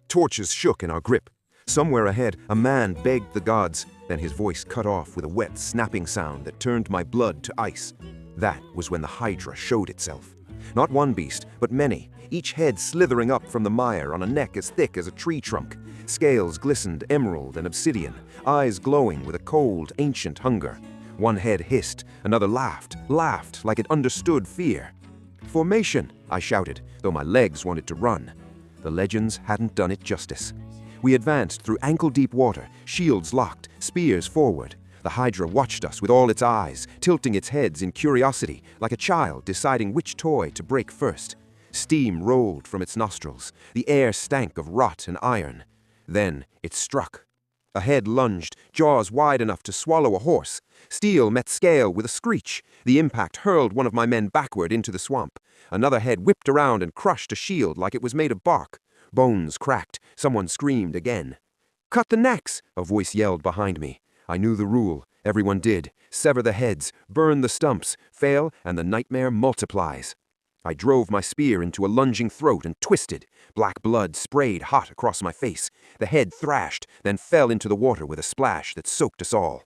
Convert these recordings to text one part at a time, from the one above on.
Torches shook in our grip. Somewhere ahead, a man begged the gods, then his voice cut off with a wet, snapping sound that turned my blood to ice. That was when the Hydra showed itself. Not one beast, but many, each head slithering up from the mire on a neck as thick as a tree trunk. Scales glistened emerald and obsidian, eyes glowing with a cold, ancient hunger. One head hissed, another laughed like it understood fear. "Formation!" I shouted, though my legs wanted to run. The legends hadn't done it justice. We advanced through ankle-deep water, shields locked, spears forward. The Hydra watched us with all its eyes, tilting its heads in curiosity, like a child deciding which toy to break first. Steam rolled from its nostrils. The air stank of rot and iron. Then it struck. A head lunged, jaws wide enough to swallow a horse. Steel met scale with a screech. The impact hurled one of my men backward into the swamp. Another head whipped around and crushed a shield like it was made of bark. Bones cracked. Someone screamed again. "Cut the necks!" a voice yelled behind me. I knew the rule. Everyone did. Sever the heads, burn the stumps, fail, and the nightmare multiplies. I drove my spear into a lunging throat and twisted. Black blood sprayed hot across my face. The head thrashed, then fell into the water with a splash that soaked us all.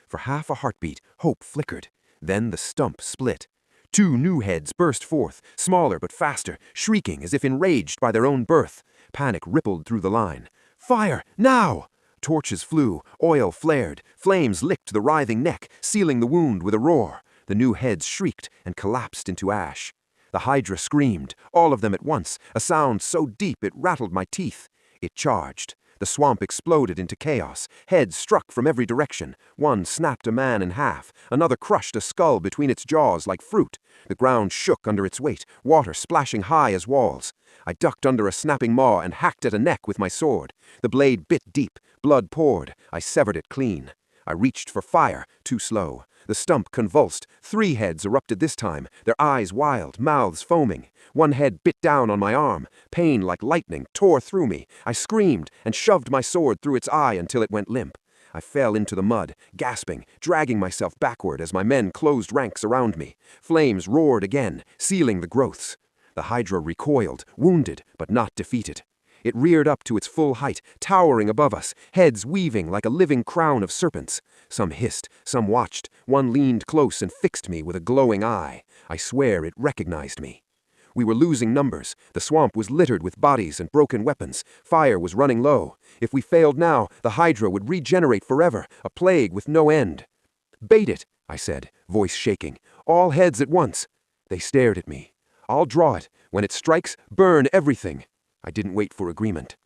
For half a heartbeat, hope flickered. Then the stump split. Two new heads burst forth, smaller but faster, shrieking as if enraged by their own birth. Panic rippled through the line. "Fire! Now!" Torches flew, oil flared, flames licked the writhing neck, sealing the wound with a roar. The new heads shrieked and collapsed into ash. The Hydra screamed, all of them at once, a sound so deep it rattled my teeth. It charged. The swamp exploded into chaos. Heads struck from every direction. One snapped a man in half. Another crushed a skull between its jaws like fruit. The ground shook under its weight, water splashing high as walls. I ducked under a snapping maw and hacked at a neck with my sword. The blade bit deep. Blood poured. I severed it clean. I reached for fire, too slow. The stump convulsed. 3 heads erupted this time, their eyes wild, mouths foaming. One head bit down on my arm. Pain like lightning tore through me. I screamed and shoved my sword through its eye until it went limp. I fell into the mud, gasping, dragging myself backward as my men closed ranks around me. Flames roared again, sealing the growths. The Hydra recoiled, wounded but not defeated. It reared up to its full height, towering above us, heads weaving like a living crown of serpents. Some hissed, some watched. One leaned close and fixed me with a glowing eye. I swear it recognized me. We were losing numbers. The swamp was littered with bodies and broken weapons. Fire was running low. If we failed now, the Hydra would regenerate forever, a plague with no end. "Bait it," I said, voice shaking. "All heads at once." They stared at me. "I'll draw it. When it strikes, burn everything." I didn't wait for agreement.